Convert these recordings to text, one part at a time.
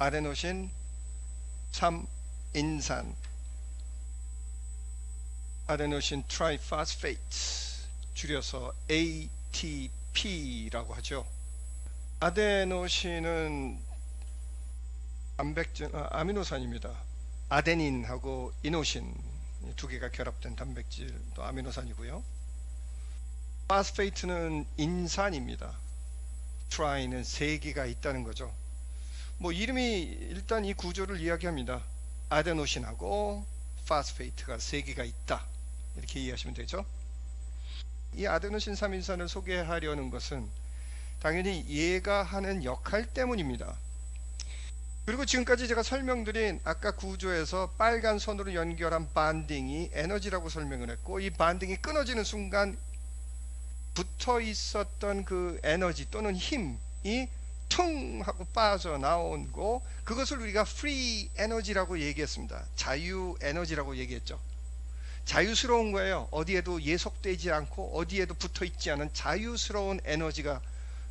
아데노신 3인산 아데노신 트라이파스페이트, 줄여서 ATP라고 하죠. 아데노신은 단백질, 아미노산입니다. 아데닌하고 이노신 두 개가 결합된 단백질 또 아미노산이고요. 파스페이트는 인산입니다. 트라이는 세 개가 있다는 거죠. 뭐 이름이 일단 이 구조를 이야기합니다. 아데노신하고 파스페이트가 세 개가 있다, 이렇게 이해하시면 되죠. 이 아데노신 3인산을 소개하려는 것은 당연히 얘가 하는 역할 때문입니다. 그리고 지금까지 제가 설명드린 아까 구조에서 빨간 선으로 연결한 반딩이 에너지라고 설명을 했고, 이 반딩이 끊어지는 순간 붙어 있었던 그 에너지 또는 힘이 퉁 하고 빠져나오고, 그것을 우리가 프리 에너지라고 얘기했습니다. 자유 에너지라고 얘기했죠. 자유스러운 거예요. 어디에도 예속되지 않고 어디에도 붙어 있지 않은 자유스러운 에너지가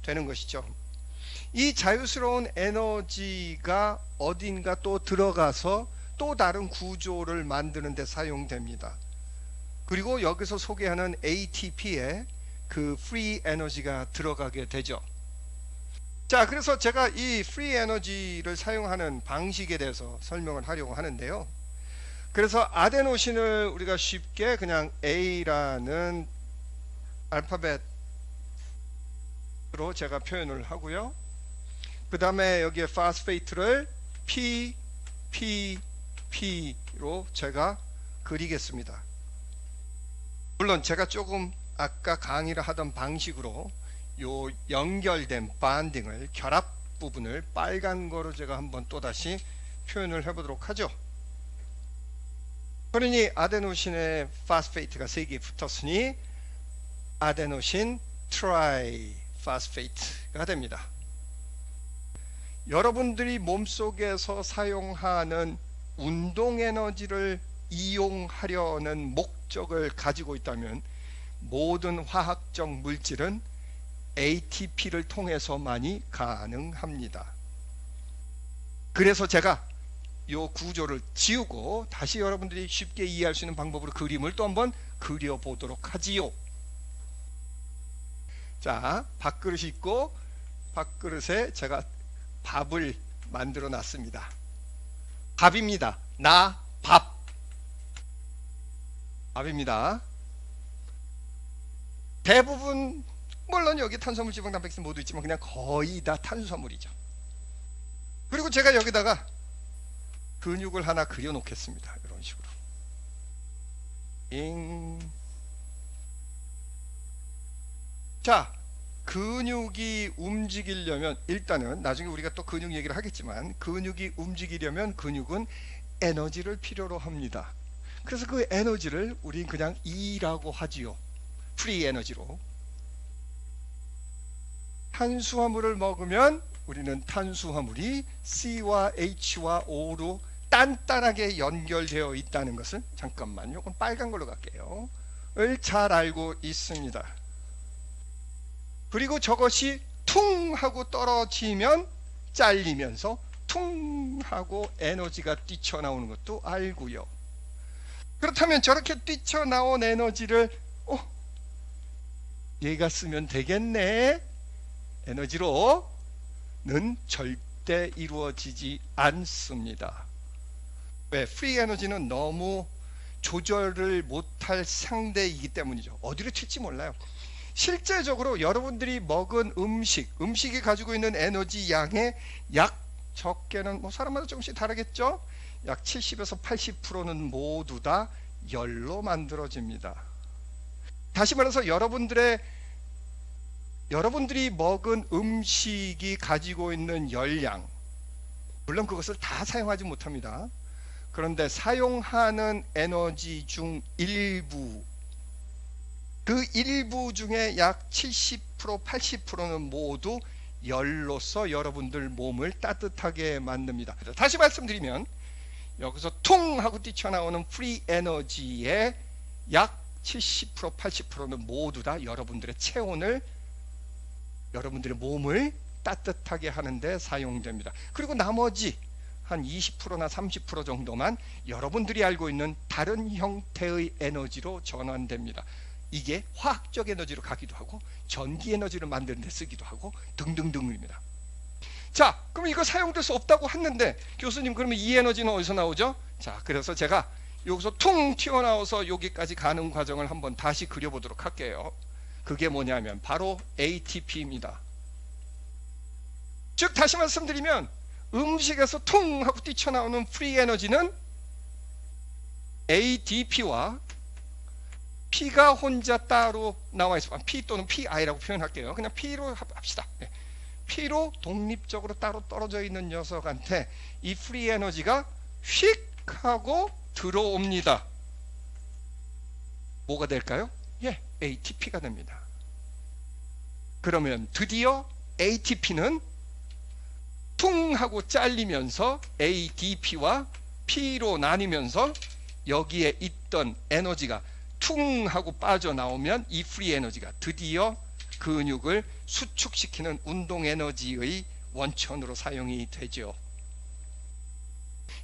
되는 것이죠. 이 자유스러운 에너지가 어딘가 또 들어가서 또 다른 구조를 만드는 데 사용됩니다. 그리고 여기서 소개하는 ATP에 그 프리 에너지가 들어가게 되죠. 자, 그래서 제가 이 프리 에너지를 사용하는 방식에 대해서 설명을 하려고 하는데요. 그래서 아데노신을 우리가 쉽게 그냥 A라는 알파벳으로 제가 표현을 하고요. 그 다음에 여기에 파스페이트를 PPP로 제가 그리겠습니다. 물론 제가 조금 아까 강의를 하던 방식으로 요 연결된 반딩을, 결합 부분을 빨간 거로 제가 한번 또다시 표현을 해보도록 하죠. 그러니 아데노신에 파스페이트가 3개 붙었으니 아데노신 트라이파스페이트가 됩니다. 여러분들이 몸속에서 사용하는 운동 에너지를 이용하려는 목적을 가지고 있다면 모든 화학적 물질은 ATP를 통해서만이 가능합니다. 그래서 제가 이 구조를 지우고 다시 여러분들이 쉽게 이해할 수 있는 방법으로 그림을 또 한번 그려보도록 하지요. 자, 밥그릇이 있고 밥그릇에 제가 밥을 만들어 놨습니다. 밥입니다. 밥입니다. 대부분, 물론 여기 탄수화물, 지방, 단백질 모두 있지만 그냥 거의 다 탄수화물이죠. 그리고 제가 여기다가 근육을 하나 그려 놓겠습니다. 이런 식으로. 자, 근육이 움직이려면, 일단은 나중에 우리가 또 근육 얘기를 하겠지만, 근육이 움직이려면 근육은 에너지를 필요로 합니다. 그래서 그 에너지를 우린 그냥 E라고 하지요. 프리 에너지로. 탄수화물을 먹으면 우리는 탄수화물이 C와 H와 O로 단단하게 연결되어 있다는 것을, 잠깐만 요건 빨간 걸로 갈게요, 을 잘 알고 있습니다. 그리고 저것이 퉁 하고 떨어지면 잘리면서 퉁 하고 에너지가 뛰쳐나오는 것도 알고요. 그렇다면 저렇게 뛰쳐나온 에너지를 얘가 쓰면 되겠네, 에너지로는 절대 이루어지지 않습니다. 왜? 프리 에너지는 너무 조절을 못할 상대이기 때문이죠. 어디로 튈지 몰라요. 실제적으로 여러분들이 먹은 음식이 가지고 있는 에너지 양의 약, 적게는 뭐 사람마다 조금씩 다르겠죠. 약 70에서 80%는 모두 다 열로 만들어집니다. 다시 말해서 여러분들이 먹은 음식이 가지고 있는 열량, 물론 그것을 다 사용하지 못합니다. 그런데 사용하는 에너지 중 일부, 그 일부 중에 약 70%, 80%는 모두 열로서 여러분들 몸을 따뜻하게 만듭니다. 다시 말씀드리면 여기서 퉁 하고 뛰쳐나오는 프리 에너지의 약 70%, 80%는 모두 다 여러분들의 체온을, 여러분들의 몸을 따뜻하게 하는데 사용됩니다. 그리고 나머지 한 20%나 30% 정도만 여러분들이 알고 있는 다른 형태의 에너지로 전환됩니다. 이게 화학적 에너지로 가기도 하고 전기 에너지를 만드는 데 쓰기도 하고 등등등입니다. 자, 그럼 이거 사용될 수 없다고 했는데 교수님, 그러면 이 에너지는 어디서 나오죠? 자, 그래서 제가 여기서 퉁 튀어나와서 여기까지 가는 과정을 한번 다시 그려보도록 할게요. 그게 뭐냐면 바로 ATP입니다. 즉 다시 말씀드리면 음식에서 퉁 하고 뛰쳐나오는 프리 에너지는 ADP와 P가 혼자 따로 나와 있습니다. P 또는 PI라고 표현할게요. 그냥 P로 합시다. P로 독립적으로 따로 떨어져 있는 녀석한테 이 프리 에너지가 휙 하고 들어옵니다. 뭐가 될까요? ATP가 됩니다. 그러면 드디어 ATP는 퉁 하고 잘리면서 ADP와 P로 나뉘면서 여기에 있던 에너지가 퉁 하고 빠져나오면 이 프리 에너지가 드디어 근육을 수축시키는 운동 에너지의 원천으로 사용이 되죠.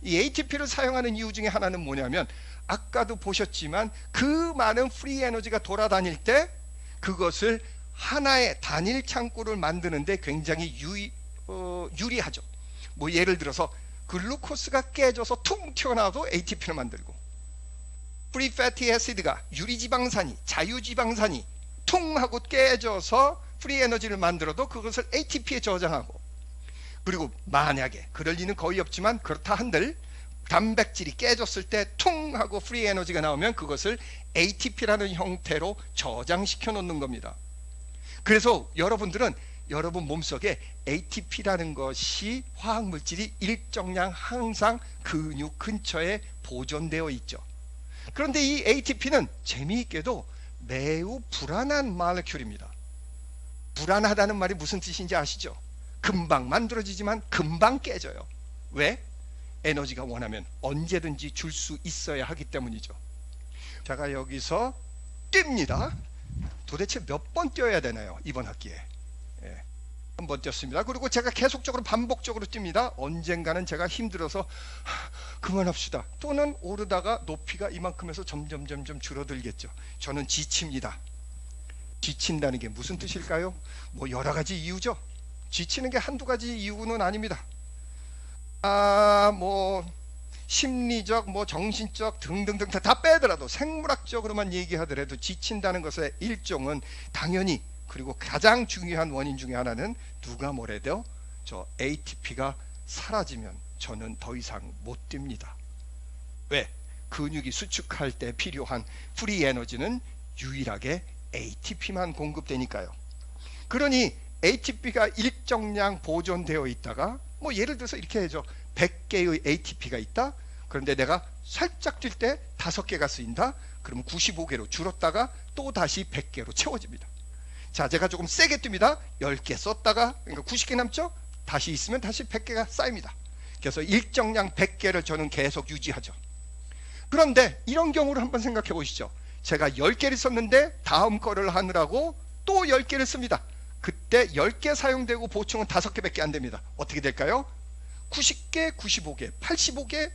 이 ATP를 사용하는 이유 중에 하나는 뭐냐면 아까도 보셨지만 그 많은 프리 에너지가 돌아다닐 때 그것을 하나의 단일 창구를 만드는데 굉장히 유리하죠. 뭐 예를 들어서 글루코스가 깨져서 퉁 튀어나와도 ATP를 만들고, 프리 패티 애시드가 유리지방산이 자유지방산이 퉁 하고 깨져서 프리 에너지를 만들어도 그것을 ATP에 저장하고, 그리고 만약에 그럴 리는 거의 없지만 그렇다 한들 단백질이 깨졌을 때 퉁 하고 프리 에너지가 나오면 그것을 ATP라는 형태로 저장시켜 놓는 겁니다. 그래서 여러분들은 여러분 몸속에 ATP라는 것이 화학물질이 일정량 항상 근육 근처에 보존되어 있죠. 그런데 이 ATP는 재미있게도 매우 불안한 모레큘입니다. 불안하다는 말이 무슨 뜻인지 아시죠? 금방 만들어지지만 금방 깨져요. 왜? 에너지가 원하면 언제든지 줄 수 있어야 하기 때문이죠. 제가 여기서 뜁니다. 도대체 몇 번 뛰어야 되나요? 이번 학기에 한 번 뛰었습니다. 그리고 제가 계속적으로 반복적으로 뜁니다. 언젠가는 제가 힘들어서 그만합시다. 또는 오르다가 높이가 이만큼에서 점점 줄어들겠죠. 저는 지칩니다. 지친다는 게 무슨 뜻일까요? 뭐 여러 가지 이유죠. 지치는 게 한두 가지 이유는 아닙니다. 뭐 심리적, 뭐 정신적 등등등 다 빼더라도 생물학적으로만 얘기하더라도 지친다는 것의 일종은 당연히, 그리고 가장 중요한 원인 중에 하나는 누가 뭐래도 저 ATP가 사라지면 저는 더 이상 못 뜁니다. 왜? 근육이 수축할 때 필요한 프리 에너지는 유일하게 ATP만 공급되니까요. 그러니 ATP가 일정량 보존되어 있다가, 뭐 예를 들어서 이렇게 해줘. 100개의 ATP가 있다. 그런데 내가 살짝 뛸 때 5개가 쓰인다. 그러면 95개로 줄었다가 또 다시 100개로 채워집니다. 자, 제가 조금 세게 뜁니다. 10개 썼다가, 그러니까 90개 남죠? 다시 있으면 다시 100개가 쌓입니다. 그래서 일정량 100개를 저는 계속 유지하죠. 그런데 이런 경우를 한번 생각해 보시죠. 제가 10개를 썼는데 다음 거를 하느라고 또 10개를 씁니다. 그때 10개 사용되고 보충은 5개밖에 안 됩니다. 어떻게 될까요? 90개, 95개, 85개,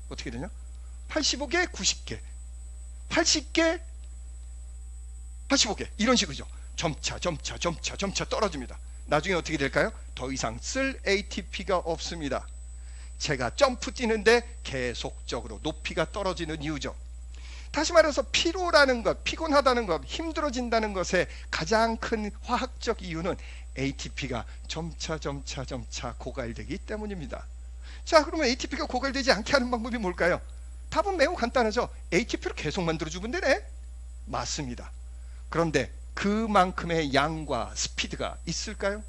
어떻게 되냐? 85개, 90개, 80개, 85개, 이런 식이죠. 점차 떨어집니다. 나중에 어떻게 될까요? 더 이상 쓸 ATP가 없습니다. 제가 점프 뛰는데 계속적으로 높이가 떨어지는 이유죠. 다시 말해서 피로라는 것, 피곤하다는 것, 힘들어진다는 것의 가장 큰 화학적 이유는 ATP가 점차 고갈되기 때문입니다. 자, 그러면 ATP가 고갈되지 않게 하는 방법이 뭘까요? 답은 매우 간단하죠. ATP를 계속 만들어주면 되네. 맞습니다. 그런데 그만큼의 양과 스피드가 있을까요?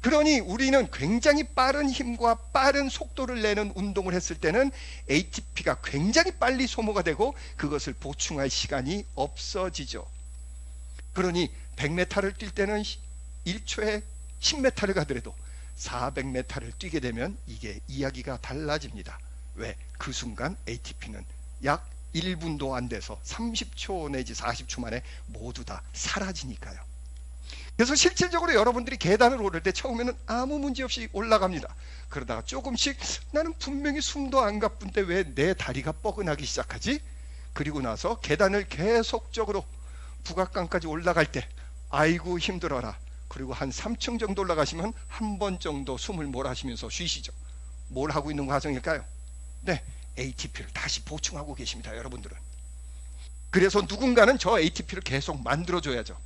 그러니 우리는 굉장히 빠른 힘과 빠른 속도를 내는 운동을 했을 때는 ATP가 굉장히 빨리 소모가 되고 그것을 보충할 시간이 없어지죠. 그러니 100m를 뛸 때는 1초에 10m를 가더라도 400m를 뛰게 되면 이게 이야기가 달라집니다. 왜? 그 순간 ATP는 약 1분도 안 돼서 30초 내지 40초 만에 모두 다 사라지니까요. 그래서 실질적으로 여러분들이 계단을 오를 때 처음에는 아무 문제 없이 올라갑니다. 그러다가 조금씩 나는 분명히 숨도 안 가쁜데 왜 내 다리가 뻐근하기 시작하지? 그리고 나서 계단을 계속적으로 북악강까지 올라갈 때 아이고 힘들어라. 그리고 한 3층 정도 올라가시면 한 번 정도 숨을 몰아쉬면서 쉬시죠. 뭘 하고 있는 과정일까요? 네, ATP를 다시 보충하고 계십니다, 여러분들은. 그래서 누군가는 저 ATP를 계속 만들어줘야죠.